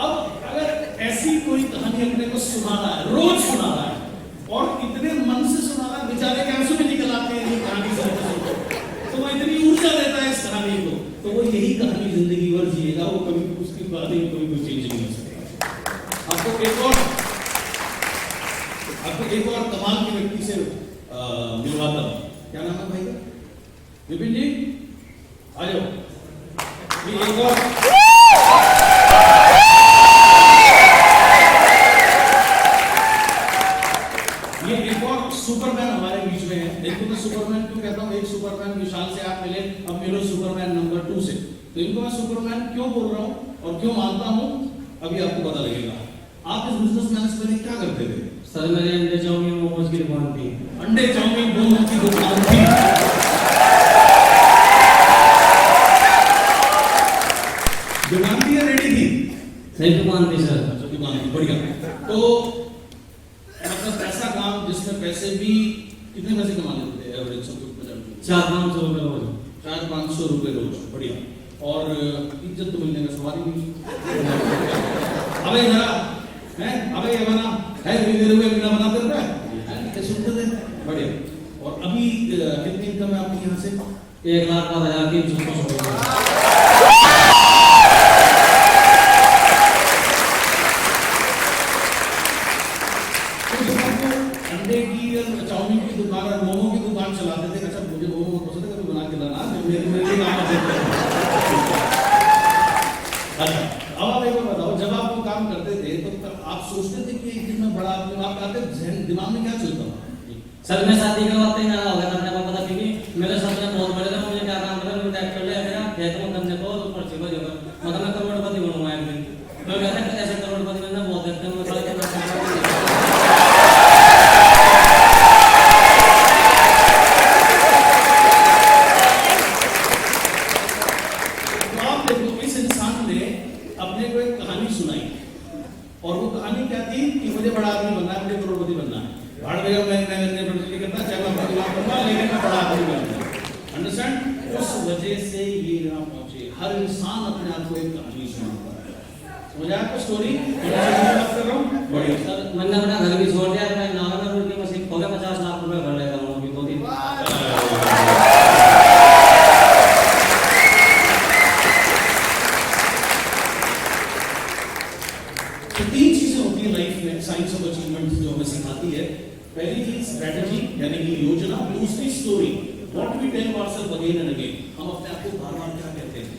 अब अगर ऐसी कोई कहानी अपने को सुना रहा है, रोज सुना रहा है और इतने मन से सुना रहा है, बेचारे के आंसू भी निकल आते हैं ये कहानी सुनते, तो वो इतनी ऊर्जा देता है इस कहानी को, तो वो यही कहानी जिंदगी भर जिएगा, वो कभी उसकी बात ही कोई चेंज नहीं हो सकता। आपको एक और कमाल के व्यक्ति से मिलवाता हूं। क्या नाम है भाई का? विपिन जी आ जाओ। ये एक और सुपरमैन हमारे बीच में है। देखो तो सुपरमैन क्यों कहता हूँ, एक सुपरमैन विशाल से आप मिले, अब मिलो सुपरमैन नंबर 2 से। तो इनको मैं सुपरमैन क्यों बोल रहा हूँ और क्यों मानता हूँ अभी आपको पता लगेगा। आप इस बिजनेसमैन से पहले क्या करते थे? सर मेरे अंडे चाउमीन मोमोज की दुकान थी। अंडे चाउमीन मोमोज की दुकान थी। दुकान थी या रेडी थी? सही दुकान थी सर। अच्छा दुकान थी, बढ़िया। तो मतलब ऐसा काम जिसमें पैसे भी कितने पैसे कमा लेते थे एवरेज सब कुछ बचा? 400-500 रुपए रोज। 400-500 रुपए रोज, बढ़िया। और इज्जत तो मिलने का सवाल ही नहीं। अबे जरा है, अबे ये बना है, मेरे को बिना बना देता है, क्या सुनते थे, बढ़िया। और अभी कितनी इनकम है आपकी यहाँ से? 1,05,300 अंडे की चाउमीन की दुकान और मोमो की दुकान चलाते थे। अच्छा मुझे मोमो बहुत पसंद है, कभी बना के लाना, मेरे काम देते हैं। अच्छा अब आप एक बार बताओ, जब आप वो काम करते थे तो आप सोचते थे कि एक दिन में बड़ा आदमी, आप कहते जहन दिमाग में क्या चलता था? सर मैं शादी करवाते ही ना हो गया था, अपने को पता क्योंकि मेरे सपने बहुत बड़े थे, मुझे क्या काम करना, मुझे टैक्स कर लिया मेरा खेत में करने को और ऊपर से बजेगा, मतलब मैं करोड़पति बनूंगा एक दिन। तो कहते हैं ऐसे करोड़पति बनना बहुत देखते हैं, मैं सारे अपने को एक कहानी सुनाई और वो कहानी क्या थी कि मुझे बड़ा आदमी बनना है, मुझे करोड़पति बनना है। भाड़ में मैं करता चाहे मैं लेकिन मैं बड़ा आदमी बनना है। अंडरस्टैंड? उस वजह से ये यहाँ पहुंचे। हर इंसान अपने आप को एक कहानी सुनाता है। समझ आया आपको स्टोरी? बात कर रहा हूँ, बढ़िया। सर मैंने अपना घर भी छोड़ दिया, मैं नागन रोड की मशीन खोले 50 लाख रुपए भर लेता हूँ अभी 2 दिन। तो 3 चीजें होती है लाइफ में, साइंस ऑफ अचीवमेंट जो हमें सिखाती है। पहली चीज स्ट्रेटजी यानी कि योजना, दूसरी story, what we tell ourselves again and again. हम अपने आप को बार-बार क्या कहते हैं?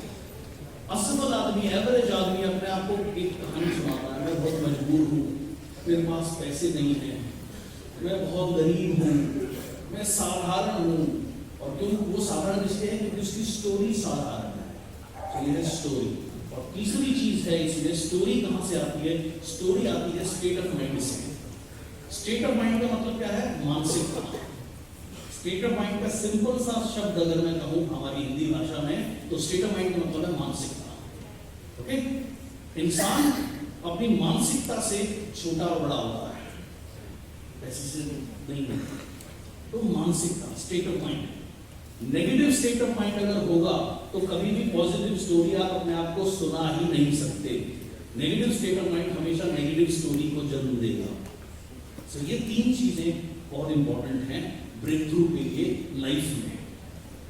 असफल आदमी, एवरेज आदमी अपने आप को एक कहानी सुनाता है, मैं बहुत मजबूर हूँ, मेरे पास पैसे नहीं हैं, मैं बहुत गरीब हूँ, मैं साधारण हूँ। और क्यों वो साधारण इसलिए है क्योंकि उसकी स्टोरी साधारण है। तो ये है स्टोरी। और तीसरी चीज है इसमें, स्टोरी कहां से आती है? स्टोरी आती है स्टेट ऑफ माइंड से। स्टेट ऑफ माइंड का मतलब क्या है? मानसिकता। स्टेट ऑफ माइंड का सिंपल सा शब्द अगर मैं कहूं हमारी हिंदी भाषा में, तो स्टेट ऑफ माइंड का मतलब है मानसिकता। ओके? इंसान अपनी मानसिकता से छोटा और बड़ा होता है, ऐसे से नहीं होता। तो मानसिकता, state of mind. Negative state of mind अगर होगा तो कभी भी पॉजिटिव स्टोरी आप अपने आप को सुना ही नहीं सकते। नेगेटिव स्टेट ऑफ माइंड हमेशा नेगेटिव स्टोरी को जन्म देगा। सो ये 3 चीजें बहुत इंपॉर्टेंट हैं ब्रेक थ्रू के लिए लाइफ में।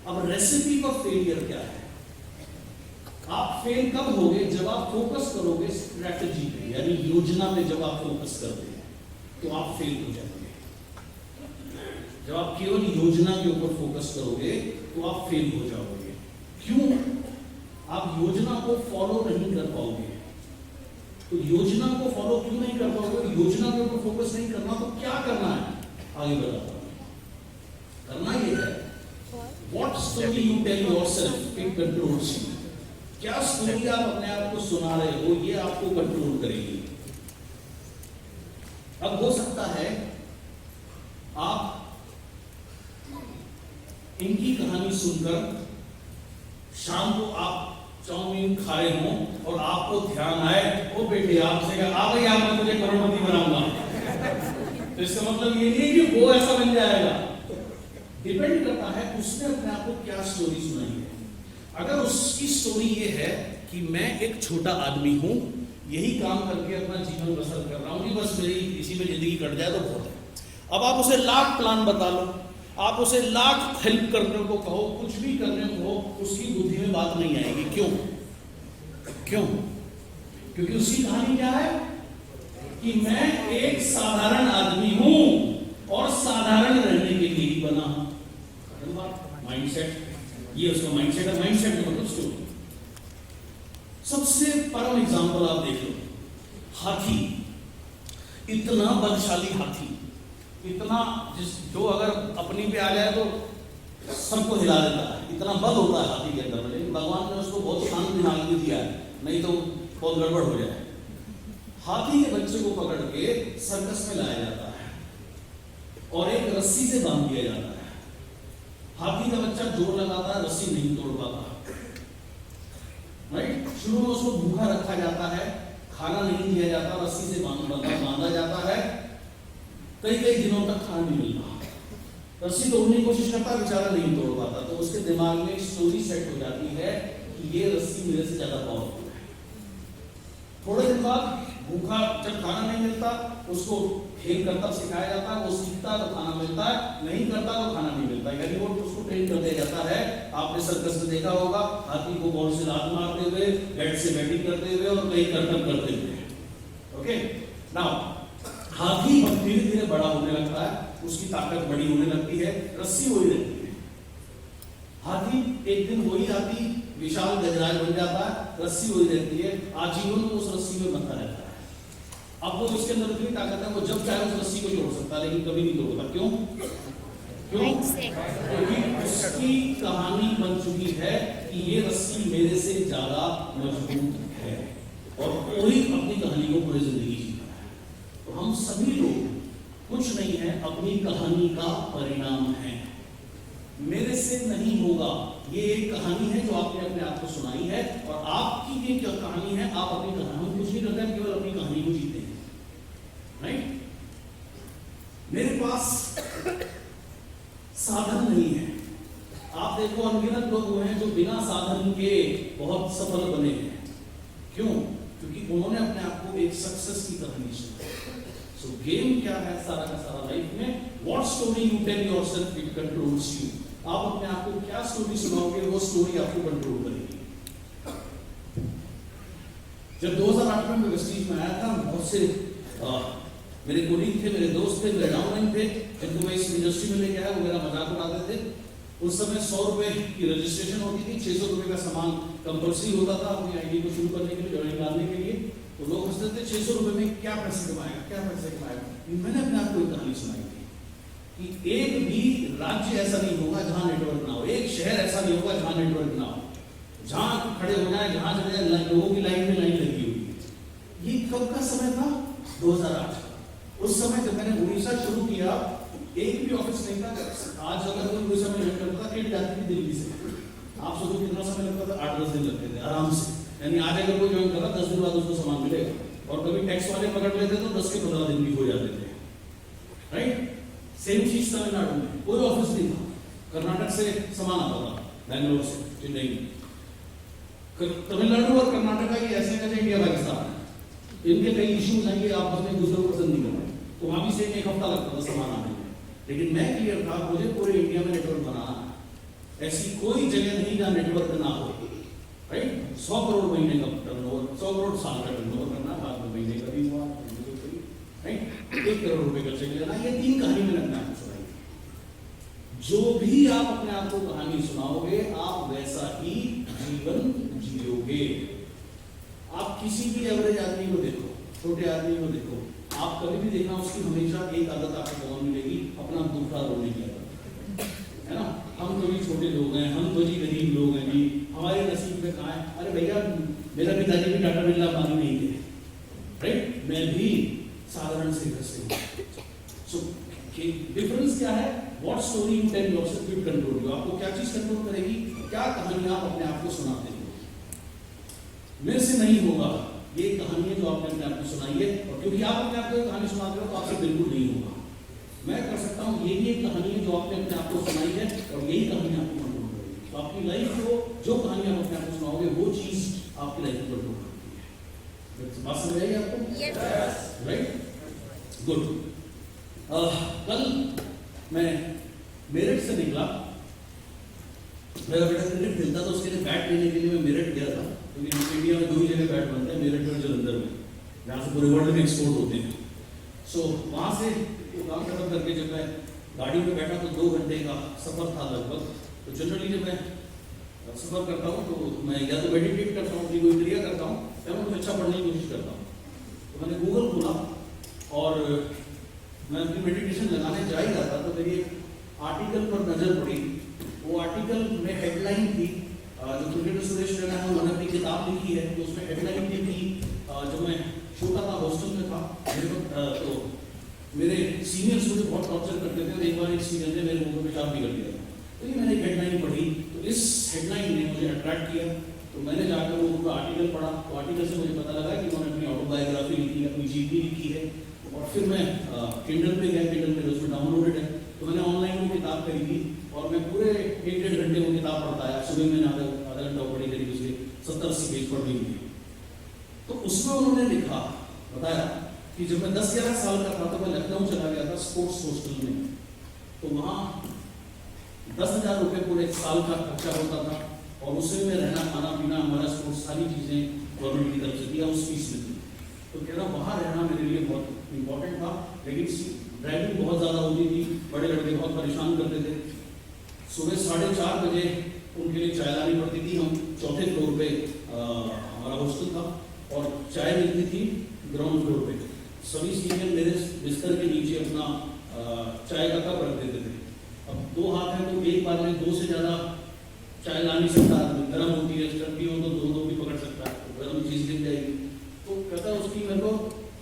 अब रेसिपी फॉर फेलियर क्या है? आप फेल कब होगे? जब आप फोकस करोगे स्ट्रेटजी पे, यानी योजना पे जब आप फोकस करते हैं तो आप फेल हो जाएंगे। जब आप केवल योजना के ऊपर फोकस करोगे तो आप फेल हो जाओगे। क्यों? आप योजना को फॉलो नहीं कर पाओगे। तो योजना को फॉलो क्यों नहीं कर पाओगे? योजना के ऊपर फोकस नहीं करना तो क्या करना है? आगे बताता हूं। करना ये है, what story you tell yourself it controls you. क्या स्टोरी आप अपने आप को सुना रहे हो, ये आपको कंट्रोल करेगी। अब हो सकता है आप इनकी कहानी सुनकर शाम को आप चाउमीन खाए हो और आपको ध्यान आए, ओ बेटे आपसे आ गई, आप मैं तुझे करोड़पति बनाऊंगा। तो इसका मतलब ये नहीं है कि वो ऐसा बन जाएगा। डिपेंड करता है उसने अपने आप को क्या स्टोरी सुनाई है। अगर उसकी स्टोरी ये है कि मैं एक छोटा आदमी हूं, यही काम करके अपना जीवन बसर कर रहा हूँ कि बस मेरी इसी में जिंदगी कट जाए तो बहुत है। अब आप उसे लाख प्लान बता लो, आप उसे लाख हेल्प करने को कहो, कुछ भी करने को हो, उसकी बुद्धि में बात नहीं आएगी। क्यों? क्यों? क्योंकि उसकी कहानी क्या है कि मैं एक साधारण आदमी हूं और साधारण रहने के लिए ही बना हूं। माइंडसेट, ये उसका माइंडसेट है। माइंडसेट में मतलब स्टोरी। सबसे परम एग्जांपल आप देख लो, हाथी। इतना बलशाली हाथी, इतना जो अगर अपनी पे आ जाए तो सबको हिला देता है, इतना बल होता है हाथी के अंदर में। लेकिन भगवान ने उसको बहुत शांत दिमाग भी दिया है, नहीं तो बहुत गड़बड़ हो जाए। हाथी के बच्चे को पकड़ के सर्कस में लाया जाता है और एक रस्सी से बांध दिया जाता है। हाथी का बच्चा जोर लगाता है, रस्सी नहीं तोड़ पाता। राइट? शुरू में उसको भूखा रखा जाता है, खाना नहीं दिया जाता, रस्सी से बांधा जाता है, कई दिनों तक खाना नहीं मिलता। रस्सी तोड़ने की कोशिश करता, बेचारा नहीं तोड़ पाता। तो उसके दिमाग में एक स्टोरी सेट हो जाती है कि ये रस्सी मेरे से ज्यादा पावरफुल है। थोड़े दिन बाद भूखा जब खाना नहीं मिलता, उसको खेल करता सिखाया जाता है, वो सीखता तो खाना मिलता है, नहीं करता तो खाना नहीं मिलता। यानी वो उसको ट्रेन कर दिया जाता है। आपने सर्कस में देखा होगा, हाथी को बॉल से लात मारते हुए, बैट से बैटिंग करते हुए और कई करतब करते हुए। ओके, नाउ हाथी धीरे धीरे बड़ा होने लगता है, उसकी ताकत बड़ी होने लगती है, रस्सी वही रहती है। हाथी एक दिन वही हाथी विशाल गजराज बन जाता है, रस्सी वही रहती है, आजीवन उस रस्सी में बंधा रहता है। अब वो उसके अंदर इतनी ताकत है, वो जब चाहे उस रस्सी को तोड़ सकता है, लेकिन कभी नहीं तोड़ता। क्यों? क्योंकि उसकी कहानी बन चुकी है कि ये रस्सी मेरे से ज्यादा मजबूत है और पूरी अपनी कहानी को पूरी जिंदगी जीता है। तो हम सभी लोग कुछ नहीं है, अपनी कहानी का परिणाम है। मेरे से नहीं होगा, ये एक कहानी है जो आपने अपने आप को सुनाई है और आपकी ये क्या कहानी है। आप अपनी कहानी कुछ नहीं करते हैं, केवल अपनी कहानी को जीते हैं। राइट? मेरे पास साधन नहीं है। आप देखो, अनगिनत लोग हुए हैं जो बिना साधन के बहुत सफल बने हैं। क्यों? क्योंकि उन्होंने अपने आप को एक सक्सेस की कहानी सुनाई। सो गेम क्या है सारा का सारा लाइफ में? What story you tell yourself, it controls you. आप अपने आप को क्या स्टोरी सुनाओगे, वो स्टोरी आपको कंट्रोल करेगी। जब 2008 में मैं वेस्टीज में आया था, बहुत से मेरे कोलीग थे, मेरे दोस्त थे, मेरे डाउनलाइन थे, जिनको मैं इस इंडस्ट्री में लेके आया, वो मेरा मजाक उड़ाते थे। उस समय 100 रुपए की रजिस्ट्रेशन होती थी, 600 रुपए का सामान कंपल्सरी होता था अपनी आईडी को शुरू करने के लिए, ज्वाइन करने के लिए। तो लोग हंसते थे, 600 रुपए में क्या पैसे कमाएगा, क्या पैसे कमाएगा। मैंने अपने आप को एक कहानी सुनाई थी कि एक भी राज्य ऐसा नहीं होगा जहां नेटवर्क ना हो, एक शहर ऐसा नहीं होगा जहां नेटवर्क ना हो, जहां खड़े हो जाए, जहां चले जाए, लोगों की लाइन में लाइन लगी हुई। ये कब का समय था? 2008। उस समय जब मैंने उड़ीसा शुरू किया, एक भी ऑफिस नहीं था। आज अगर कोई उड़ीसा में ज्वाइन करता था, 8 जाती थी दिल्ली से। आप सोचो कितना समय लगता था? 8-10 दिन लगते थे आराम से। यानी आज अगर कोई ज्वाइन कर रहा, 10 दिन बाद उसको सामान मिलेगा। और कभी टैक्स वाले पकड़ लेते तो 10 के 15 दिन भी हो जाते थे। राइट? सेम चीज तमिलनाडु में कोई ऑफिस नहीं था, कर्नाटक से सामान आता था, बैंगलोर से, चेन्नई में। तमिलनाडु और कर्नाटक का ये ऐसे जैसे इंडिया पाकिस्तान है। इनके कई इश्यूज हैं कि आपस में दूसरों को पसंद नहीं करते, तो वहां भी से 1 हफ्ता लगता था सामान आने में। लेकिन मैं क्लियर था, मुझे पूरे इंडिया में नेटवर्क बनाना है। ऐसी कोई जगह नहीं जहां नेटवर्क ना हो। राइट? 100 करोड़ महीने का टर्नओवर, 100 करोड़ साल का टर्नओवर करना, बाद में महीने का भी हुआ। राइट? 1 करोड़ रुपए खर्चे के लेना। ये 3 कहानी मैंने अपने आप को सुनाई थी। जो भी आप अपने आप को कहानी सुनाओगे, आप वैसा ही जीवन जियोगे। आप किसी भी एवरेज आदमी को देखो, छोटे आदमी को देखो, आप कभी भी देखना उसकी हमेशा एक आदत आपको कौन मिलेगी? अपना दूसरा रोने की आदत, है ना? हम तो भी छोटे लोग हैं, हम तो जी गरीब लोग हैं जी, हमारे नसीब में कहाँ है? अरे भैया, मेरा पिताजी भी टाटा बिरला पानी नहीं थे। राइट? मैं भी साधारण से घर से हूं। सो डिफरेंस क्या है? What story you tell yourself will control you. आपको क्या चीज कंट्रोल करेगी? क्या कहानी आप अपने आप को सुनाते हो। मेरे से नहीं होगा, ये कहानी है जो आपने अपने आप को सुनाई है, और क्योंकि आप अपने आप को कहानी सुनाते हो तो आपसे बिल्कुल नहीं होगा। मैं कर सकता हूँ, ये भी एक कहानी है जो आपने अपने आप को सुनाई है, और यही कहानी आपको कंट्रोल करेगी। तो आपकी लाइफ को जो कहानी आप अपने आप को सुनाओगे, वो चीज आपकी लाइफ को कंट्रोल करती है। बात समझ आई आपको? Right, good. कल मैं मेरठ से निकला, मेरा बेटा क्रिकेट खेलता था, उसके लिए बैट लेने के लिए मैं मेरठ गया था, क्योंकि इंडिया में 2 ही जगह बैट बनते हैं, मेरठ और जलंधर में, जहाँ से पूरे वर्ल्ड में एक्सपोर्ट होते हैं। सो वहाँ से वो काम खत्म करके जब मैं गाड़ी में बैठा तो 2 घंटे का सफर था लगभग। तो जनरली जब मैं सफर करता हूँ तो मैं या तो मेडिटेट करता हूँ, कोई क्रिया करता हूँ, या मैं कुछ अच्छा पढ़ने की कोशिश करता हूँ। तो मैंने गूगल खोला और मैं अपनी मेडिटेशन लगाने जा ही रहा था, तो मेरी एक आर्टिकल पर नजर पड़ी। वो आर्टिकल में हेडलाइन थी, जो क्रिकेटर सुरेश रैना है उन्होंने अपनी किताब लिखी है, तो उसमें हेडलाइन ये थी, जब मैं छोटा था, हॉस्टल में था, तो मेरे सीनियर्स मुझे बहुत टॉर्चर करते थे, और एक बार एक सीनियर ने मेरे मुंह पे पेशाब भी कर दिया। तो ये मैंने एक हेडलाइन पढ़ी, तो इस हेडलाइन ने मुझे अट्रैक्ट किया, तो मैंने जाकर वो पूरा आर्टिकल पढ़ा। तो आर्टिकल से मुझे पता लगा कि उन्होंने अपनी ऑटोबायोग्राफी लिखी है, अपनी जीवनी लिखी है। और फिर मैं किंडल पे गया, किंडल पे उसमें डाउनलोडेड है, तो मैंने ऑनलाइन वो किताब खरीदी और मैं पूरे 1-1.5 घंटे वो किताब पढ़ता है। सुबह मैंने आधा घंटा पढ़ी, करीब उसके 70-80 पेज पढ़ ली थी। तो उसमें उन्होंने लिखा, बताया कि जब मैं 10-11 साल का था तो मैं लखनऊ चला गया था स्पोर्ट्स हॉस्टल में, तो वहाँ 10,000 रुपये पूरे साल का खर्चा होता था, और उसमें में रहना, खाना पीना, हमारा स्पोर्ट्स, सारी चीज़ें गवर्नमेंट की तरफ से दिया, उस फीस में थी। तो कह रहा वहाँ रहना मेरे लिए बहुत इंपॉर्टेंट था, लेकिन ड्राइविंग बहुत ज़्यादा होती थी, बड़े लड़के बहुत परेशान करते थे। सुबह 4:30 बजे उनके लिए चाय लानी पड़ती थी। हम 4थे फ्लोर पे हमारा हॉस्टल था, और चाय मिलती थी ग्राउंड फ्लोर पे। सभी सीनियर मेरे बिस्तर के नीचे अपना चाय का कप रख देते थे। अब 2 हाथ हैं तो एक बार में 2 से ज़्यादा चाय ला नहीं सकता आदमी, गर्म होती है, ठंडी हो तो 2-2 भी पकड़ सकता है, तो गर्म चीज़ गिर जाएगी। तो कहता उसकी मेरे को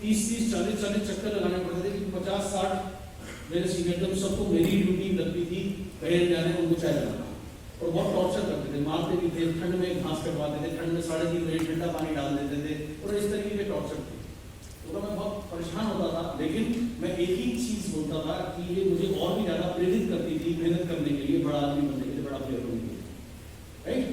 30-30, 40-40 चक्कर लगाने पड़ते थे, क्योंकि 50-60 मेरे सीनियर थे, सबको मेरी ड्यूटी लगती थी कहीं जाने उनको चाय लगाना, और बहुत टॉर्चर करते थे, मारते भी थे, ठंड में घास कटवाते थे, ठंड में 3.5 बजे ठंडा पानी डाल देते थे, और इस तरीके के टॉर्चर थे। तो मैं बहुत परेशान होता था, लेकिन मैं एक ही चीज़ बोलता था कि ये मुझे और भी ज़्यादा प्रेरित करती थी मेहनत करने के लिए, बड़ा आदमी बनने के लिए, बड़ा प्लेयर बनने के लिए, राइट।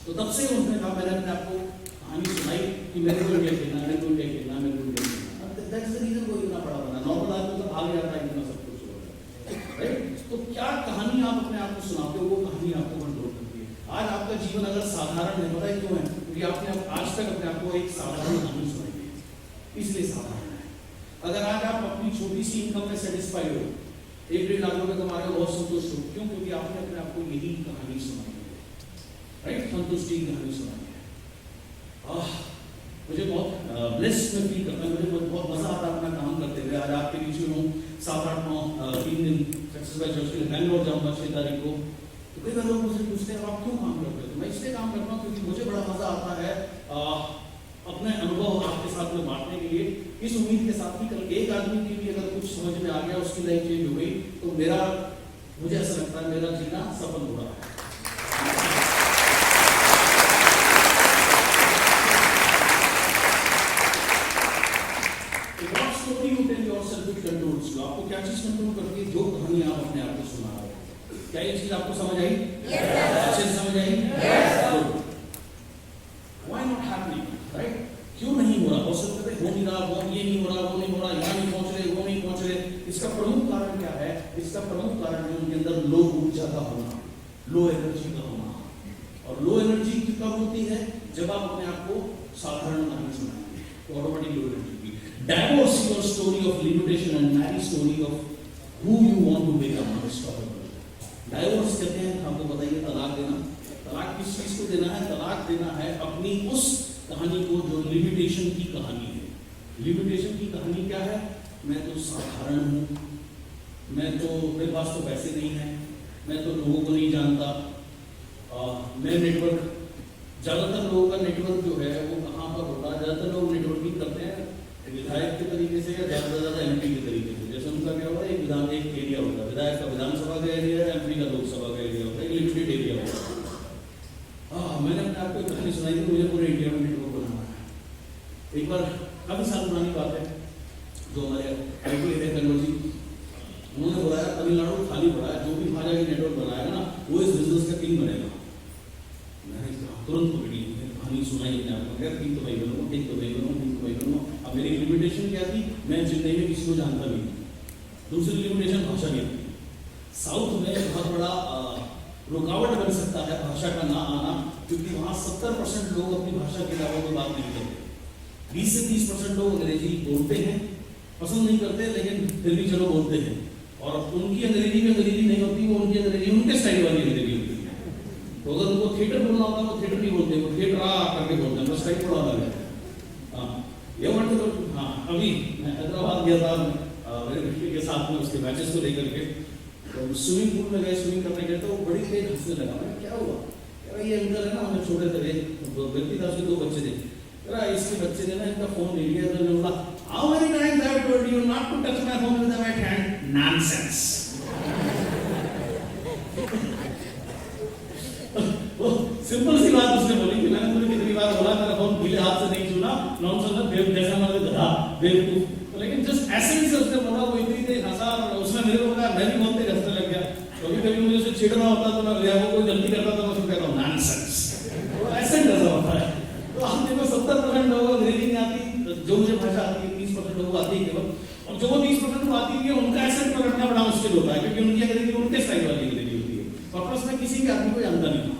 तो तब से उन्होंने कहा, मैंने अपने आपको कहानी सुनाई कि मेरे को इंडिया खेलना, मेरे को इंडिया खेलना, मेरे को इंडिया खेलना। दैट्स द रीजन वो इतना बड़ा बना। नॉर्मल आदमी तो भाग जाता है, इतना सब कुछ होता है, राइट। तो क्या कहानी आप अपने आप को सुनाते हो, वो कहानी आपको कंट्रोल करती है। आज आपका जीवन अगर साधारण है, पता है क्यों है? क्योंकि आपने आज तक अपने आप को एक साधारण कहानी सुनाई है, इसलिए साधारण है। अगर आज आप अपनी छोटी सी इनकम में सेटिस्फाइड हो, 1-1.5 लाख रुपए कमा रहे हो, बहुत संतुष्ट हो, क्यों? क्योंकि आपने अपने आप को यही कहानी सुनाई है, राइट, संतुष्टि की कहानी सुनाई है। मुझे बहुत ब्लेस्ड में फील करता है, मुझे बहुत मजा आता है अपना काम करते हुए। आज आपके बीच में हूँ, 7-8-9 दिन सक्सेस बाय चर्च के लिए बैंगलोर जाऊँगा 6 तारीख को। तो कई बार लोग मुझे पूछते हैं आप क्यों काम करते हो? तो मैं इसलिए काम करता हूँ क्योंकि मुझे बड़ा मजा आता है अपने अनुभव आपके साथ में बांटने के लिए, इस उम्मीद के साथ कि कल एक आदमी की भी अगर कुछ समझ में आ गया, उसकी लाइफ चेंज हो गई, तो मुझे ऐसा लगता है मेरा जीना सफल हो रहा है। आपको क्या चीज कंट्रोल करती है? जो कहानी आप अपने आप को सुना रहे हो। क्या ये चीज आपको समझ आई? अच्छे से समझ आई? Why not happening? Right? क्यों नहीं हो रहा? बहुत से कहते हो नहीं रहा, वो ये नहीं हो रहा, वो नहीं हो रहा, यहाँ नहीं पहुंच रहे, वो नहीं पहुंच रहे। इसका प्रमुख कारण क्या है? इसका प्रमुख कारण है उनके अंदर लो ऊर्जा का होना, लो एनर्जी का होना। और लो एनर्जी कब होती है? जब आप अपने आप को साधारण कहानी सुनाएंगे, तो automatic low energy. Divorce your story of limitation and marry story of who you want to become unstoppable. Divorce कहते हैं, आपको बताइए, तलाक देना। तलाक किस चीज को देना है? तलाक देना है अपनी उस कहानी को जो लिमिटेशन की कहानी है। लिमिटेशन की कहानी क्या है? मैं तो साधारण हूँ, मैं तो, मेरे पास तो पैसे नहीं है, मैं तो लोगों को नहीं जानता, मैं नेटवर्क, ज्यादातर लोगों का नेटवर्क जो है वो कहाँ पर होता है? ज्यादातर लोग नेटवर्किंग करते हैं विधायक के तरीके से या ज्यादा से ज्यादा एमपी के तरीके से। जैसे उनका क्या होता है, एक एरिया होता है, विधायक का विधानसभा का एरिया है, एमपी का लोकसभा का एरिया होता है, एक लिमिटेड एरिया होता है। मैंने अपने आपको एक कहानी सुनाई थी, मुझे पूरे इंडिया में नेटवर्क बनाना है। एक बार काफी साल पुरानी बात है, जो हमारे आईटी थे कन्वर जी, उन्होंने बुलाया, तमिलनाडु खाली पड़ा है, जो भी महाराजा की नेटवर्क बनाएगा ना, वो इस बिजनेस का किंग बनेगा। मैंने तुरंत पकड़ी, कहानी सुनाई अपने आप को, ठीक तो भाई बनूंगा, ठीक तो भाई बनूंगा, ठीक तो भाई बनूंगा। अब मेरी लिमिटेशन क्या थी, मैं जिंदगी में किसी को जानता नहीं। दूसरी लिमिटेशन भाषा की थी। साउथ में बहुत बड़ा रुकावट बन सकता है भाषा का ना आना, क्योंकि वहाँ 70% लोग अपनी भाषा के अलावा कोई बात नहीं करते। 20 से 30% लोग अंग्रेजी बोलते हैं, पसंद नहीं करते, लेकिन फिर भी चलो बोलते हैं। और उनकी अंग्रेजी में अंग्रेजी नहीं होती, वो उनकी अंग्रेजी उनके स्टाइल वाली अंग्रेजी होती है। तो अगर उनको थिएटर बोलना होता है, वो थिएटर नहीं बोलते, वो थिएटर करके बोलते हैं, बस स्टाइल थोड़ा अलग है। ये वर्ड तो अभी मैं हैदराबाद गया था मेरे बेटे के साथ में, उसके मैचेस को लेकर के। तो स्विमिंग पूल में गए, स्विमिंग करने गए, तो वो बड़ी तेज हंसने लगा। मैं क्या हुआ? कह रहा ये अंकल है ना, हमें छोटे थे, व्यक्ति था, उसके 2 बच्चे थे। कह रहा इसके बच्चे ने ना इनका फोन ले लिया। तो बोला how many times I have told you not to touch my phone with the right hand, nonsense. Simple सी बात उसने बोली कि मैंने तुम्हें कितनी बार बोला मेरा फोन गीले हाथ से नहीं छूना, नॉनसेंस बेव जैसा मतलब गधा बेवकूफ। लेकिन जस्ट एसेंस से उसने बोला, वो इतनी तेज हंसा, उसने मेरे को बोला, मैं भी बहुत तेज हंसने लग गया। कभी कभी मुझे उसे छेड़ना होता तो मैं, या वो कोई गलती करता तो मैं उसको कहता हूँ नॉनसेंस। वो एसेंस ऐसा होता है। तो आप देखो 70% लोगों को अंग्रेजी नहीं आती, जो मुझे भाषा आती है 30% लोगों को आती है केवल। और जो वो 30% को आती है, उनका एसेंट पकड़ना बड़ा मुश्किल होता है, क्योंकि उनकी अंग्रेजी उनके स्टाइल वाली अंग्रेजी होती है। और प्लस में किसी के आदमी को जानता नहीं था।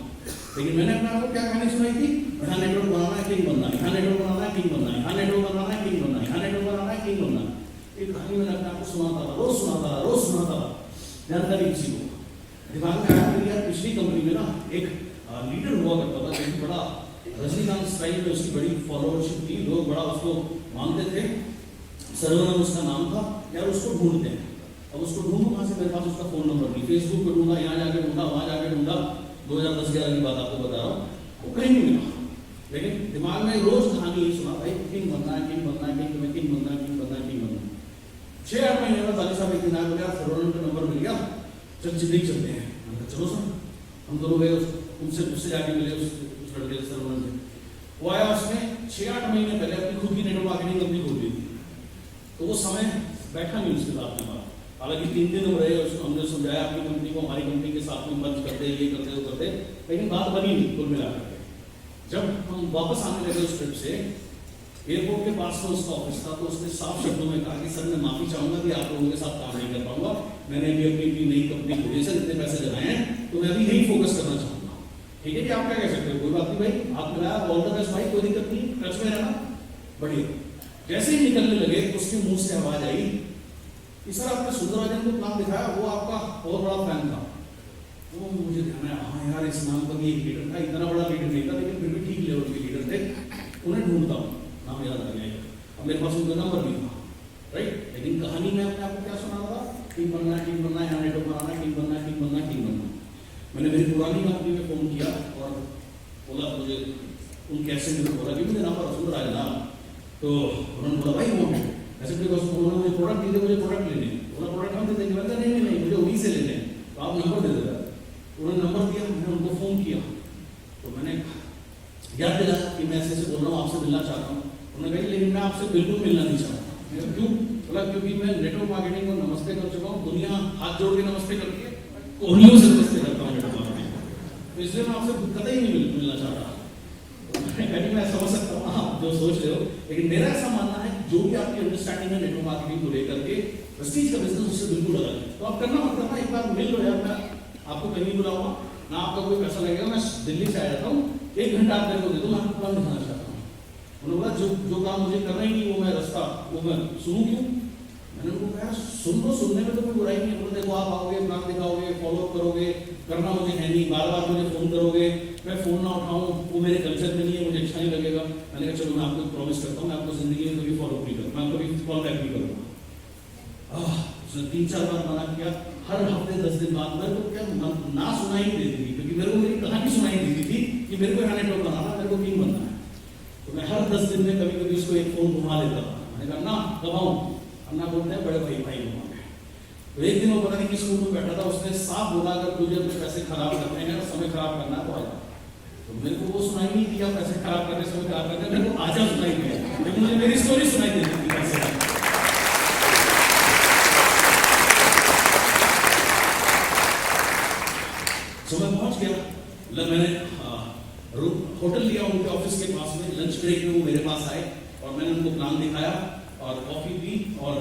लेकिन मैंने अपने आपको क्या कहानी सुनाई थी, यहाँ नेटवर्क बनाना है, किंग बनना है, यहाँ नेटवर्क बनाना है, किंग बनना है, यहाँ नेटवर्क बनाना है, किंग बनना है, यहाँ नेटवर्क बनाना है, किंग बनना है। एक कहानी मैंने अपने आपको सुनाता था, रोज सुनाता था, रोज सुनाता था, जानकारी किसी को दिमाग में आया। मेरी यार पिछली कंपनी में ना एक लीडर हुआ करता था, जो बड़ा रजनीकांत स्टाइल में उसकी बड़ी फॉलोअरशिप थी, लोग बड़ा उसको मानते थे। सर्वनाम उसका नाम था। यार उसको ढूंढते हैं, अब उसको ढूंढूं कहाँ से, मेरे पास उसका फोन नंबर नहीं। फेसबुक पे ढूंढा, यहाँ जाके ढूंढा, वहाँ जाके ढूंढा। 2010-11 की बात आपको बता रहा हूँ, वो कहीं नहीं मिला। लेकिन दिमाग में रोज कहानी यही सुना, भाई किंग बनना है, किंग बनना है, किंग बनना है, किंग बनना है, किंग बनना है, किंग बनना है। 6-8 महीने में ताली साहब एक दिन आया, बोला सर्वनाम का नंबर मिल गया, चल दिल्ली चलते हैं। चलो सर, हम दोनों गए, उससे जाके मिले, उस लड़के सर्वनाम से। वो आया, उसने 6-8 महीने पहले अपनी खुद की नेटवर्क मार्केटिंग कंपनी खोल दी थी। तो वो समय बैठा नहीं उसके साथ में। हालांकि 3 दिन हो रहे, उसको हमने समझाया अपनी कंपनी को हमारी कंपनी के साथ में मर्ज करते, ये करते, वो करते, लेकिन बात बनी नहीं कुल मिलाकर के। जब हम वापस आने लगे उस ट्रिप से, एयरपोर्ट के पास में उसका ऑफिस था, तो उसने साफ शब्दों में कहा कि सर मैं माफी चाहूंगा कि आप लोगों के साथ काम नहीं कर पाऊंगा, मैंने अभी अपनी नई कंपनी खोली, सर इतने पैसे लगाए हैं, तो मैं अभी यही फोकस करना चाहूंगा। ठीक है कि आप क्या कह सकते हो, कोई बात नहीं भाई, आप मिलाया, ऑल द बेस्ट भाई, कोई दिक्कत नहीं, टच में रहना, बढ़िया। जैसे ही निकलने लगे, उसके मुंह से आवाज आई कि सर आपने सुंदरराजन को प्लान दिखाया, वो आपका बहुत बड़ा फैन था। वो मुझे ध्यान आया, हाँ यार इस नाम का भी एक लीडर था, इतना बड़ा लीडर नहीं था, लेकिन फिर भी ठीक लेवल के लीडर थे, उन्हें ढूंढता हूँ, नाम याद आ गया। अब मेरे पास उनका नंबर नहीं था, राइट। लेकिन कहानी में अपने आपको क्या सुना था, किंग बनना है, किंग बनना है, यहाँ नेटवर्क बनाना है, किंग बनना है, किंग बनना है, किंग बनना है। मैंने मेरी पुरानी कंपनी में फोन किया और बोला, मुझे उनके एसेंट में बोला कि मेरे नाम पर सुंदरराजन ना, तो उन्होंने बोला भाई वो ऐसे बिकॉज उन्होंने मुझे प्रोडक्ट दीजिए, मुझे प्रोडक्ट लेने, बोला प्रोडक्ट हम दे देंगे। मैंने कहा नहीं मुझे उन्हीं से लेने हैं, तो आप नंबर दे देगा। उन्होंने नंबर दिया, मैंने उनको फोन किया, तो मैंने याद दिलाया कि मैं ऐसे बोल रहा हूँ, आपसे मिलना चाहता हूँ। उन्होंने कहा लेकिन मैं आपसे बिल्कुल मिलना नहीं चाहता। क्यों? बोला क्योंकि मैं नेटवर्क मार्केटिंग को नमस्ते कर चुका हूँ, दुनिया हाथ जोड़ के नमस्ते करती है, कोहनियों से नमस्ते करता हूँ नेटवर्क मार्केटिंग, तो इसलिए मैं आपसे कतई नहीं मिलना चाहता। मैं समझ सकता हूँ आप जो सोच रहे हो, लेकिन मेरा ऐसा मानना है जो भी आपकी अंडरस्टैंडिंग है नेटवर्क मार्केटिंग को लेकर के, प्रेस्टीज का बिजनेस उससे बिल्कुल अलग है। तो आप करना मत करना, एक बार मिल लो यार, मैं आपको कहीं बुलाऊंगा ना, आपका कोई पैसा लगेगा, मैं दिल्ली से आया था हूँ, 1 घंटा आप मेरे को दे दो, मैं आपको प्लान दिखाना चाहता हूँ। उन्होंने बोला जो काम मुझे करना ही नहीं, वो मैं रास्ता वो मैं सुनूं क्यों? मैंने उनको कहा सुन लो, सुनने में तो कोई बुराई नहीं है। देखो आप आओगे, प्लान दिखाओगे, फॉलो अप करोगे, करना मुझे है नहीं, बार बार मुझे फोन करोगे, मैं फोन ना उठाऊं, वो मेरे कल्चर में नहीं है, मुझे अच्छा नहीं लगेगा। मैंने कहा चलो मैं आपको प्रॉमिस करता हूँ, मैं आपको जिंदगी में कभी फॉलो नहीं करूँगा, मैं आपको कभी कॉल बैक नहीं करूँगा। उसने 3-4 बार मना किया, हर हफ्ते 10 दिन बाद मेरे को क्या ना सुनाई नहीं देती थी, क्योंकि मेरे को मेरी कहानी सुनाई देती थी कि मेरे को यहाँ नेटवर्क बनाना, मेरे को किंग बनना है। तो मैं हर 10 दिन में कभी कभी उसको एक फोन घुमा लेता था। मैंने कहा ना दबाऊं, अन्ना बोलते हैं बड़े भाई घुमा के। तो एक दिन वो पता नहीं किस रूम में बैठा था, उसने साफ बोला अगर तुझे अपने पैसे खराब करने हैं, समय खराब करना है तो आजा। तो मेरे को वो सुनाई नहीं दिया, पैसे खराब करने, समय खराब करने, मेरे को आजा सुनाई दिया, लेकिन मुझे मेरी स्टोरी सुनाई देती थी कैसे। तो मैं पहुंच गया, मैंने होटल लिया उनके ऑफिस के पास में, लंच ब्रेक में वो मेरे पास आए और मैंने उनको प्लान दिखाया और कॉफी पी। और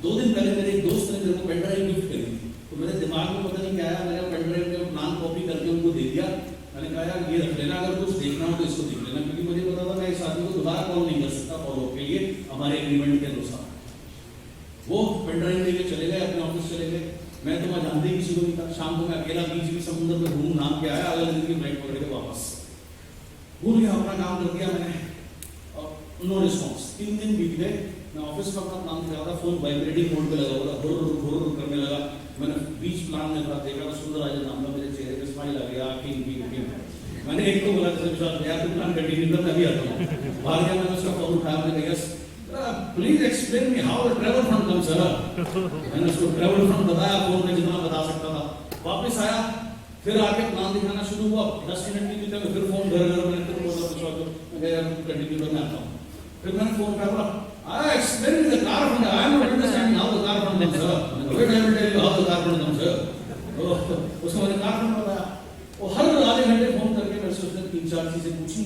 2 दिन पहले मेरे एक दोस्त ने मेरे को पेन ड्राइव गिफ्ट करी थी, तो मेरे दिमाग में पता नहीं क्या आया, मैंने पेन ड्राइव में प्लान कॉपी करके उनको दे दिया। मैंने कहा यार ये रख लेना, अगर कुछ देखना हो तो इसको देख लेना, क्योंकि मुझे पता था मैं इस आदमी को दोबारा कॉल नहीं कर सकता फॉलो के लिए हमारे एग्रीमेंट के अनुसार। वो पेन ड्राइव लेके चले गए, अपने ऑफिस चले गए। मैं तो वहाँ जानते ही किसी को नहीं था। शाम को मैं अकेला बीच भी समुद्र में घूम नाम के आया, अगले दिन की फ्लाइट पकड़ के वापस भूल गया, अपना काम कर दिया मैंने और नो रिस्पॉन्स। 3 दिन बीत गए, मैं ऑफिस में अपना काम कर रहा था, फोन वाइब्रेटिंग मोड पे लगा हुआ था, घुर करने लगा। मैंने बीच प्लान में था, देखा सुंदर आज नाम था, मेरे चेहरे पे स्माइल आ गया, मैंने एक को बोला जैसे विश्वास यार तू प्लान कंटिन्यू कर, मैं भी आता हूँ। बाहर गया, मैंने उसका फोन उठाया, मैंने कहा yes please explain me how the travel fund comes sir. मैंने उसको ट्रैवल फंड बताया, फोन में जितना बता सकता था। वापस आया, फिर आके प्लान दिखाना शुरू हुआ। 10 मिनट के भीतर फिर फोन घर मैंने फिर बोला मैं कहा यार कंटिन्यू करना आता हूँ। फिर मैंने फोन करा, I explain me the car fund, I am not understanding how the car fund comes sir. Wait I will tell you how the car fund comes sir. उसको मैंने कार फंड बताया। वो हर आधे घंटे फोन करके मेरे से उसने 3-4 चीजें पूछी।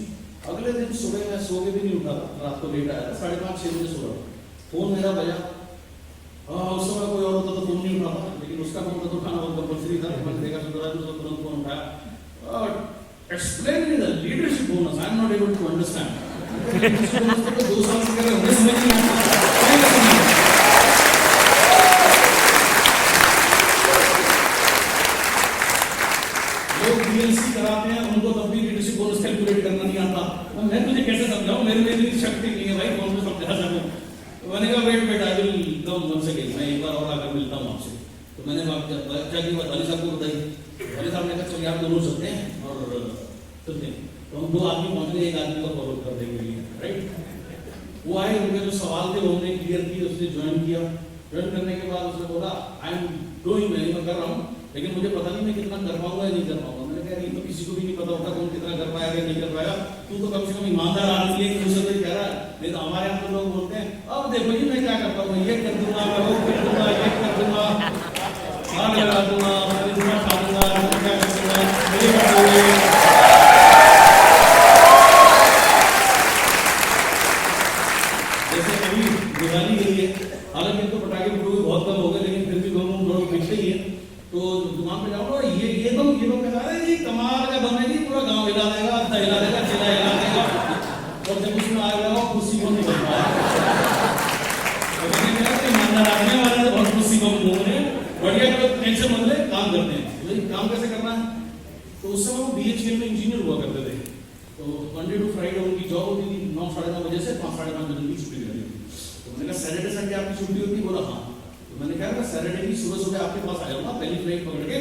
अगले दिन सुबह मैं सो के भी नहीं उठा था, रात को लेट आया था, 5:30-6 बजे सो रहा। फोन मेरा बजा, उस समय कोई और होता तो फोन नहीं उठाता, लेकिन उसका फोन तो उठाना बहुत कंपल्सरी था। मैंने देखा सुंदराज उसका तुरंत फोन उठाया, explain me the leadership bonus, I am not able to understand. 2 साल से कर रहे हैं, समझ नहीं आता। लोग बीएलसी कराते हैं, उनको तब भी लीडरशिप बोनस कैलकुलेट करना नहीं आता। मैं तुझे कैसे समझाऊं, मेरे में इतनी शक्ति नहीं है भाई फोन में समझा सकूं। तो मैंने कहा wait I will come once again, मैं एक बार और आकर मिलता हूँ आपसे। तो मैंने क्या की बात अली साहब को बताई। अली साहब ने कहा चलिए आप दोनों चलते हैं और चलते हैं। तो हम 2 आदमी पहुंच गए, एक आदमी को फॉलो कर देंगे, राइट। वो आए, उनके जो सवाल थे वो हमने क्लियर किए, उसने ज्वाइन किया। ज्वाइन करने के बाद उसने बोला आई एम डूइंग, मैं कर रहा हूँ, लेकिन मुझे पता नहीं मैं कितना कर पाऊंगा या नहीं कर पाऊंगा। मैंने कहा ये तो किसी को भी नहीं पता होता कौन कितना कर पाया या नहीं कर पाया। तू तो कम से कम ईमानदार आदमी है, दूसरे से कह रहा है। नहीं तो हमारे यहाँ तो लोग बोलते हैं अब देखो जी मैं क्या करता हूँ, ये कर दूंगा, मैं वो कर दूंगा, ये कर दूंगा, आग लगा दूंगा, मैं दूंगा, खा दूंगा, क्या कर दूंगा, मेरे जैसे अभी दिवाली गई है, हालांकि तो पटाखे फटोखे बहुत कम हो गए, लेकिन फिर भी लोग पिछले ही है। तो दुकान पे जाओ, ये तो कह रहा है ये कमाल का बम है जी, पूरा गांव हिला देगा, हिला देगा, जिला हिला देगा। और जब उसमें आ गया कुर्सी को नहीं बन पाया, तो मैंने कहा कि ईमानदार आदमी वाले तो बहुत कुर्सी को घूम रहे हैं, बढ़िया करो, टेंशन मत ले, काम करते हैं। लेकिन काम कैसे करना है? तो उस समय वो BHEL में इंजीनियर हुआ करते थे। तो मंडे टू फ्राइडे उनकी जॉब होती थी, 9-9:30 बजे से 5-5:30 बजे की छुट्टी रहती थी। तो मैंने कहा सैटरडे संडे आपकी छुट्टी होती? बोला हाँ। तो मैंने कहा मैं सैटरडे की सुबह आपके पास आ जाऊंगा, पहली फ्लाइट पकड़ के।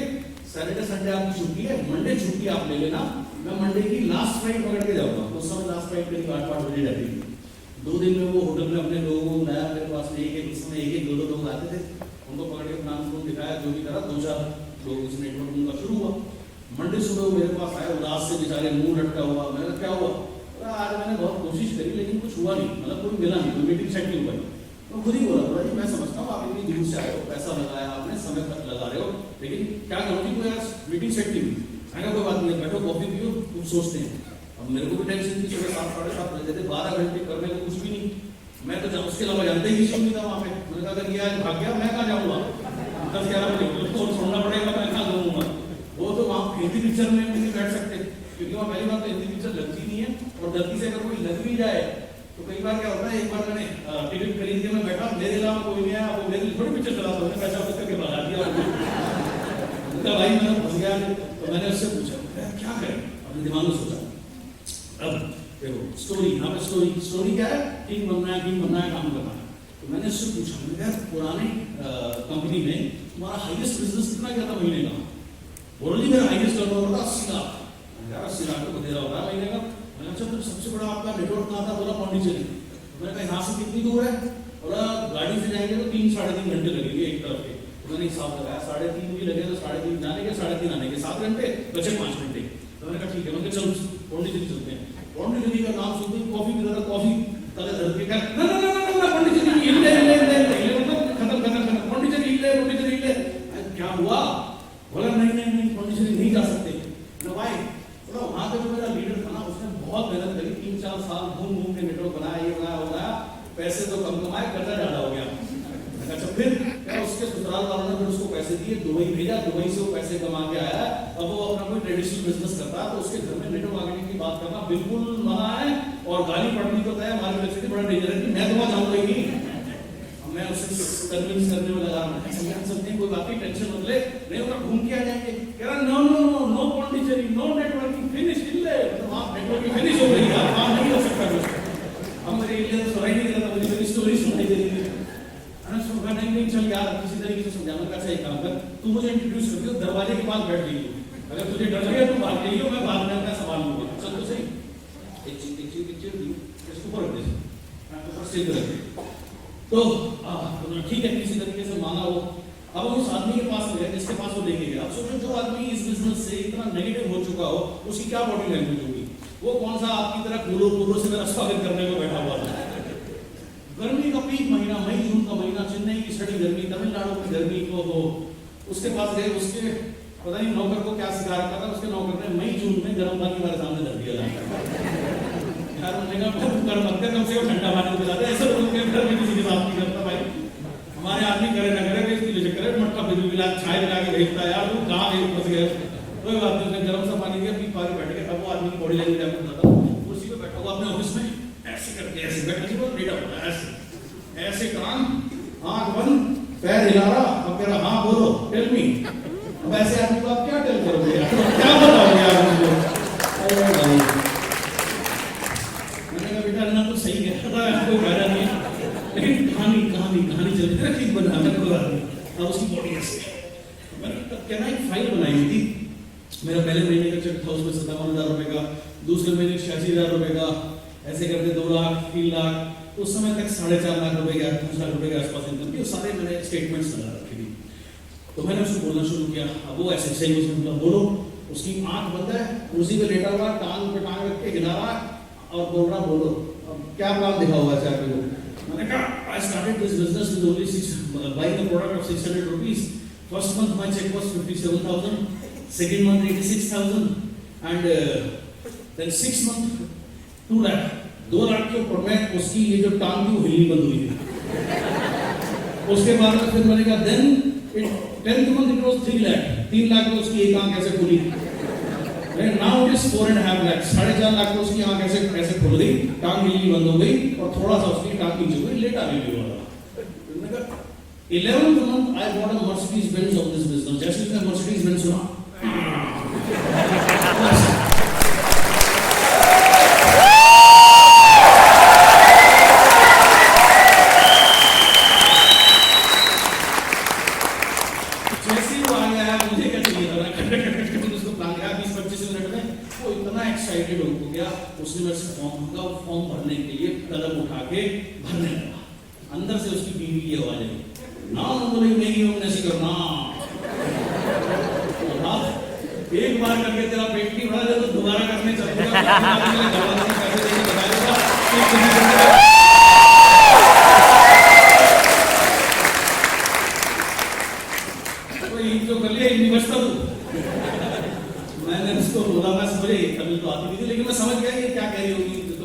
सैटरडे संडे आपकी छुट्टी है, मंडे छुट्टी आप ले लेना, मैं मंडे की लास्ट फ्लाइट पकड़ के जाऊंगा। उस समय लास्ट फ्लाइट करीब 8-5 बजे जाती थी। 2 दिन में वो होटल में अपने लोगों को नया, मेरे पास में एक उस समय 1-2 लोग आते थे, उनको पकड़ के प्लान को दिखाया, जो भी करा, 2-4 लोग उस नेटवर्क उनका शुरू हुआ। मंडे सुबह वो मेरे पास आया, उदास से बेचारे, मुंह लटका हुआ। मैंने क्या हुआ? आज मैंने बहुत कोशिश करी लेकिन कुछ हुआ नहीं, मतलब कोई मिला नहीं, कोई मीटिंग सेट नहीं हुई। तो खुद ही बोला जी मैं समझता हूँ आप इतनी दूर से आए हो, पैसा लगाया आपने, समय तक लगा रहे हो, लेकिन क्या करो कि कोई आज मीटिंग सेट नहीं हुई। मैंने कोई बात नहीं, बैठो कॉफी पियो, कुछ सोचते हैं। अब मेरे को भी टेंशन थी, सुबह 7-7:30 बजे थे, 12 घंटे करने को कुछ भी नहीं। मैं तो जब उसके अलावा जानते ही नहीं था वहाँ पे। मैंने कहा अगर ये आज भाग गया मैं कहाँ जाऊँगा? 10-11 बजे तो छोड़ना पड़ेगा, मैं कहाँ जाऊँगा? वो तो वहाँ हिंदी पिक्चर में नहीं बैठ सकते, क्योंकि वहाँ पहली बात तो हिंदी पिक्चर लगती नहीं है, और गलती से अगर कोई लग भी जाए तो कई बार क्या होता है, एक बार मैंने टिकट खरीद के मैं बैठा, मेरे अलावा कोई नहीं आया, वो मेरे लिए थोड़ी पिक्चर चला था, पैसा बच करके भगा दिया। उनका भाई मैंने फंस गया। तो मैंने उससे पूछा क्या करें, अपने दिमाग में सोचा। अब देखो स्टोरी, यहाँ पे स्टोरी क्या है, किंग बनना है, काम करना है। तो मैंने उससे पूछा, मैंने कहा पुरानी कंपनी में तुम्हारा हाईएस्ट बिजनेस कितना क्या था महीने का? बोलो जी मेरा हाईएस्ट टर्नओवर था 80 लाख। 80 लाख को दे रहा होता है महीने का। मैंने अच्छा तो सबसे बड़ा आपका नेटवर्क कहाँ था? बोला पांडिचेरी। मैंने कहा यहाँ से कितनी दूर है? बोला गाड़ी से जाएंगे तो 3-3.5 घंटे लगेंगे एक तरफ के। तो मैंने हिसाब लगाया, 3.5 भी लगे तो 3.5 जाने के, 3.5 आने के, 7 घंटे बचे 5 घंटे। तो मैंने कहा ठीक है, मैंने चलो पांडिचेरी चलते हैं। पांडिचेरी का नाम सुनते कॉफी पी रहा था, कॉफी तले धर के ना पांडिचेरी खत्म पांडिचेरी क्या हुआ? बोला नहीं पांडिचेरी नहीं जा सकते। भाई बोला वहां पे जो मेरा लीडर था ना, उसने बहुत कम कमाया, कर्जा ज्यादा हो गया। मैंने कहा अच्छा फिर क्या, उसके ससुराल वालों ने फिर उसको पैसे दिए, दुबई भेजा, दुबई से वो पैसे कमा के आया। अब वो अपना कोई ट्रेडिशनल बिजनेस करता है, तो उसके घर में नेटवर्क मार्केटिंग की बात करना बिल्कुल मना है, और गाली पड़नी तो तय, हमारी इलेक्ट्रिसिटी बड़ा डेंजर है, मैं तो वहां जाऊंगा ही नहीं। मैं उसे कन्विंस करने में लगा, समझा सकते हैं कोई बात नहीं, टेंशन मत ले, नहीं होगा घूम के आ जाएंगे। कह रहा no no no no Pondicherry, no networking, finish इल्ले, वहां नेटवर्किंग फिनिश हो गई है, वहां नहीं हो सकता कुछ। अब मेरे इंडियन सुनाई नहीं देता, मुझे मेरी स्टोरी सुनाई दे रही है। मैंने सुना नहीं चल यार किसी तरीके से समझाना, कैसा एक काम कर, तू मुझे इंट्रोड्यूस कर दो, दरवाजे के पास बैठ गई, अगर तुझे डर लगे तो भाग जाइए, मैं बाद में अपना सवाल लूंगा। चल तो सही, एक चीज दी, इसको ऊपर रख दे, ऊपर से इधर रख। तो ठीक है, किसी तरीके से माना वो। अब उस आदमी के पास गए जिसके पास वो लेके गया। अब सोचो जो आदमी इस बिजनेस से इतना नेगेटिव हो चुका हो, उसकी क्या बॉडी लैंग्वेज होगी। वो कौन सा आपकी तरह फूलों से मेरा स्वागत करने को बैठा हुआ था। गर्मी का पीक महीना, मई जून का महीना, चेन्नई की सड़ी गर्मी, तमिलनाडु की गर्मी को हो, उसके पास गए, उसके पता नहीं नौकर को क्या सिखा रखा था, उसके नौकर ने मई जून में गर्म पानी हमारे सामने धर दिया यार। उन्होंने कहा गर्म मत कर, कम से कम ठंडा पानी पिलाते, ऐसे लोगों के घर में किसी के साथ नहीं करता भाई। हमारे आदमी करे ना करे, इसकी वजह करे मटका बिजली मिला छाए मिला के भेजता है यार, तू कहाँ गए फंस गए। कोई बात नहीं, उसने गर्म सा पानी दिया, पी पा के बैठ गया। अब वो आदमी की बॉडी लैंग्वेज आपको बताता हूँ, कुर्सी पे बैठा हुआ अपने ऑफिस में, ऐसे करके ऐसे बैठा जी, वो लेटा हुआ ऐसे ऐसे, कान आंख बंद, पैर हिला रहा, अब कह रहा हाँ बोलो टेल मी। अब ऐसे आदमी को आप क्या टेल करोगे यार, क्या बताओगे यार मुझे। मैंने कहा बेटा ना तो सही कह रहा है, कोई फायदा नहीं, लेकिन कहानी कहानी कहानी चलती है, ठीक बना मैं कोई बात नहीं। अब उसकी बॉडी ऐसे, मैंने कहना एक फाइल बनाई हुई थी, मेरा पहले महीने का चेक था उसमें 57,000 रुपए का, दूसरे महीने 86,000 रुपए का, ऐसे करते 2 लाख 3 लाख, तो उस समय तक 4.5 लाख रुपए का 5 लाख रुपए के आसपास इनकम थी। सारे मैंने स्टेटमेंट्स लगा रखी थी। तो मैंने उसको बोलना शुरू किया। अब वो ऐसे सही उसने बोलो, उसकी आंख बंद है, कुर्सी पे लेटा हुआ, टांग पे टांग रख के हिला रहा और बोल रहा बोलो अब क्या प्लान दिखा हुआ है आपको। मैंने कहा I started this business with only buying the product of 600 rupees. First month my cheque was 57,000, second month 86,000 and then 6 month 2 lakh. 2 lakh के ऊपर में उसकी ये जो टांग थी वो हिलनी बंद हुई थी। उसके बाद में फिर मैंने कहा then 10th month it was 3 lakh, 3 lakh में उसकी एक आंख ऐसे खुली। Now it is 4.5 lakh, 4.5 lakh में उसकी आंख ऐसे ऐसे खुल गई, टांग हिलनी बंद हो गई और थोड़ा सा उसकी टांग नीचे हुई, लेटा भी हुआ था। 11th month I bought a Mercedes Benz of this business. जैसे उसने Mercedes Benz सुना, जैसे वो आ गया मुझे क्या चाहिए था, उसको प्लान किया 20-25 मिनट में। वो इतना एक्साइटेड हो गया, उसने मेरे से फॉर्म मांगा, फॉर्म भरने के लिए कदम उठा के भरने लगा। अंदर से उसकी बीवी की आवाज आई, ना बोले नहीं हो नहीं करना, एक बार करके तेरा पेट नहीं भरा तो दोबारा करने चलेगा। जो कर लिया यूनिवर्सिटी मैंने उसको बोला, मैं समझ तमिल तो आती थी लेकिन मैं समझ गया कि क्या कह रही होगी। तो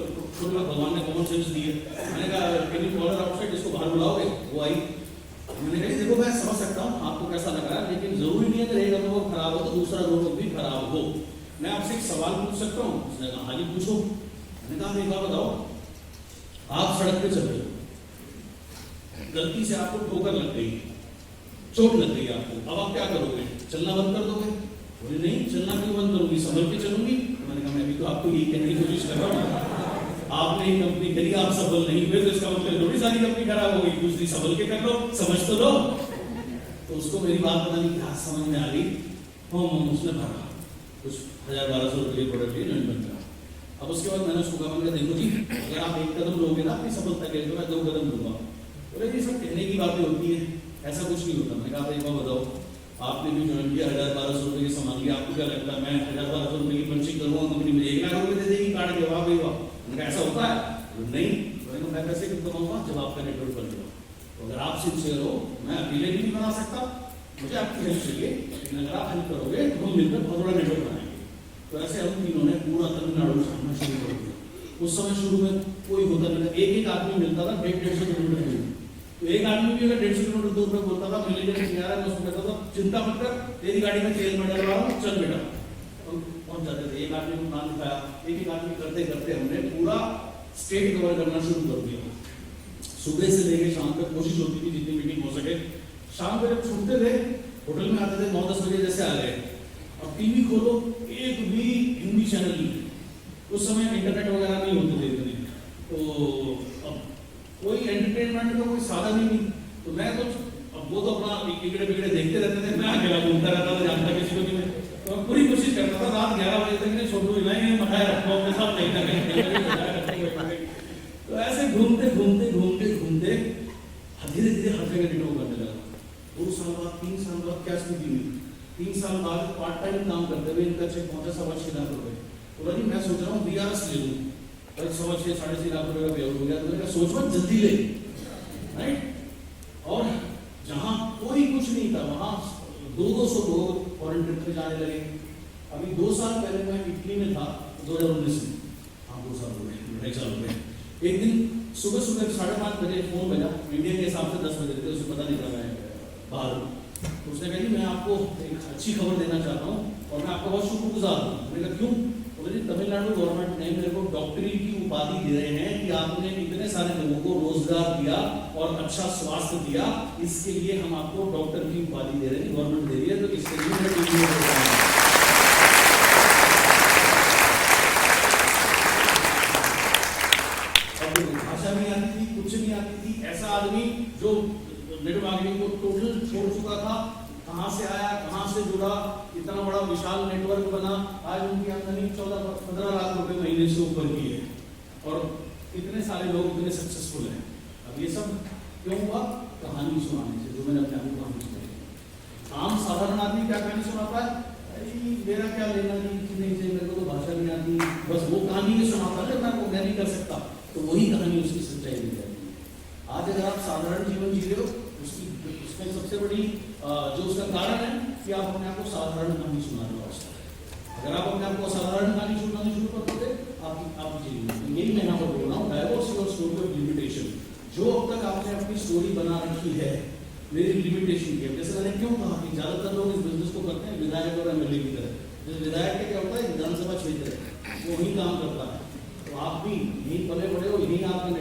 भगवान ने कॉमन सेंस दिए। मैंने कहा can you call her outside, इसको बाहर बुलाओगे? वो आई। मैंने कहा देखो मैं समझ सकता हूँ आपको कैसा लग रहा है, लेकिन जरूरी नहीं है कि एक अनुभव खराब हो तो दूसरा अनुभव भी खराब हो। मैं आपसे एक सवाल पूछ सकता हूँ? उसने कहा हाँ जी पूछो। मैंने कहा एक बार बताओ, आप सड़क पे चल रहे हो, गलती से आपको ठोकर लग गई, चोट लग गई आपको, अब आप क्या करोगे? चलना बंद कर दोगे? बोले नहीं, चलना क्यों बंद करूंगी, संभल के चलूंगी। मैंने कहा मैं भी तो आपको यही कहने की कोशिश कर रहा हूँ, आपने एक कंपनी करी, आप सफल नहीं हुए तो इसका मतलब थोड़ी सारी कंपनी खराब हो गई, दूसरी संभल के कर लो, समझ तो लो। तो उसको मेरी बात पता नहीं क्या समझ में आ गई। उसने भरा कुछ 1,000-1,200 रुपये प्रोडक्ट लिए इन्वेंट करा। अब उसके बाद मैंने उसको कहा, मैंने देखो जी अगर आप एक कदम लोगे ना अपनी सफलता के लिए तो मैं 2 कदम लूंगा। बोले ये सब कहने की बातें होती है, ऐसा कुछ नहीं होता। मैंने कहा एक बार बताओ, आपने भी ज्वाइन किया, 1,000-1,200 रुपये की सामान लिया, आपको क्या लगता है मैं 1,000-1,200 रुपये की पंचिंग करूँगा कंपनी में 1 लाख रुपये दे देगी काट के? वाह भाई वाह। मैंने कहा ऐसा होता है? नहीं। मैं पैसे क्यों कमाऊंगा जब आपका नेटवर्क बन गया। तो अगर आप सिंसियर हो, मैं अकेले भी नहीं बना सकता, मुझे आपकी हेल्प चाहिए, लेकिन अगर आप हेल्प करोगे तो हम मिलकर बहुत बड़ा नेटवर्क बनाएंगे। तो ऐसे हम तीनों ने पूरा तमिलनाडु घूमना शुरू कर दिया। उस समय शुरू में कोई होता नहीं था, एक आदमी मिलता था 150 किलोमीटर दूर। तो एक आदमी भी अगर 150 किलोमीटर दूर में बोलता था मिलने के लिए आ रहा है, मैं उसको कहता था चिंता मत कर, तेरी गाड़ी में तेल में डलवा रहा हूँ, चल बेटा। तो पहुंच जाते थे। एक आदमी को नाम दिखाया, एक आदमी करते करते हमने पूरा स्टेट कवर करना शुरू कर दिया। सुबह से लेकर शाम तक कोशिश होती थी जितनी मीटिंग हो सके। शाम को जब छूटते थे, होटल में आते थे 9-10 बजे जैसे आ गए, अब टीवी खोलो एक भी हिंदी चैनल नहीं। उस समय इंटरनेट वगैरह नहीं होते थे इतने, तो अब कोई एंटरटेनमेंट का कोई साधन ही नहीं। तो मैं तो अब वो तो अपना टिकड़े बिगड़े देखते रहते थे, मैं अकेला घूमता रहता था, जानता किसी को भी नहीं। तो मैं पूरी कोशिश करता था रात 11 बजे तक नहीं छोटू नहीं मठाए रखो अपने साथ, नहीं था। तो ऐसे घूमते घूमते घूमते घूमते धीरे धीरे हर जगह डिटो करने लगा। 2 साल बाद 3 साल बाद क्या स्थिति हुई, 3 साल बाद पार्ट टाइम काम करते हुए इनका चेक पहुंचा 6.5 लाख रुपए। बोला जी मैं सोच रहा हूँ VRS ले लूँ, भाई 6.5-6.5 लाख रुपए का पे आउट हो गया। तो मैंने कहा सोच मत, जल्दी ले, राइट। और जहाँ कोई कुछ नहीं था वहाँ 200 लोग फॉरेन ट्रिप पे जाने लगे। अभी 2 साल पहले मैं इटली में था, 2019 में, हाँ 2 साल हो गए, 2.5 साल हो गए। एक दिन सुबह सुबह 5:30 बजे फोन बजा, इंडिया के हिसाब से 10 बजे थे, उसे पता नहीं था मैं बाहर हूँ। उसने कहा जी मैं आपको एक अच्छी खबर देना चाहता हूँ और मैं आपका बहुत शुक्रगुजार हूँ। मैंने कहा क्यों? बोले तमिलनाडु गवर्नमेंट ने मेरे को डॉक्टरी की उपाधि दे रहे हैं कि आपने इतने सारे लोगों को रोजगार दिया और अच्छा स्वास्थ्य दिया, इसके लिए हम आपको डॉक्टर की उपाधि दे रहे हैं, गवर्नमेंट दे रही है। तो इसके लिए मैं भाषा नहीं आती थी, कुछ नहीं आती थी। ऐसा आदमी जो नेट मार्केटिंग को टोटल छोड़ चुका था, कहां से आया, कहां से जुड़ा, इतना बड़ा विशाल नेटवर्क बना, आज उनकी आमदनी 14-15 लाख रुपए महीने से ऊपर की है और इतने सारे लोग इतने सक्सेसफुल हैं। अब ये सब क्यों हुआ? कहानी सुनाने से, जो मैंने अपने आपको कहानी सुनाई। आम साधारण आदमी क्या कहानी सुनाता है, अरे मेरा क्या लेना नहीं चाहिए, मेरे को तो भाषा नहीं आती, बस वो कहानी ही सुनाता है, मैं नहीं कर सकता। तो वही कहानी उसकी सच्चाई दी जाती है। आज अगर आप साधारण जीवन जी रहे हो, उसमें सबसे बड़ी जो उसका कारण है कि आप अपने आप को साधारण कहानी सुना रहे हो। अगर आप अपने आप को साधारण कहानी सुनानी शुरू कर दोगे, आप जीवन यही मैं यहाँ पर बोल रहा हूँ, diverse your story of limitation. जो अब तक आपने अपनी स्टोरी बना रखी है मेरी लिमिटेशन की। जैसे मैंने क्यों कहा कि ज्यादातर लोग इस बिजनेस को करते हैं विधायक और MLA की तरह। जैसे विधायक का क्या होता है, विधानसभा क्षेत्र है, वो वही काम करता है। तो आप भी यही पले बड़े हो, यही आपने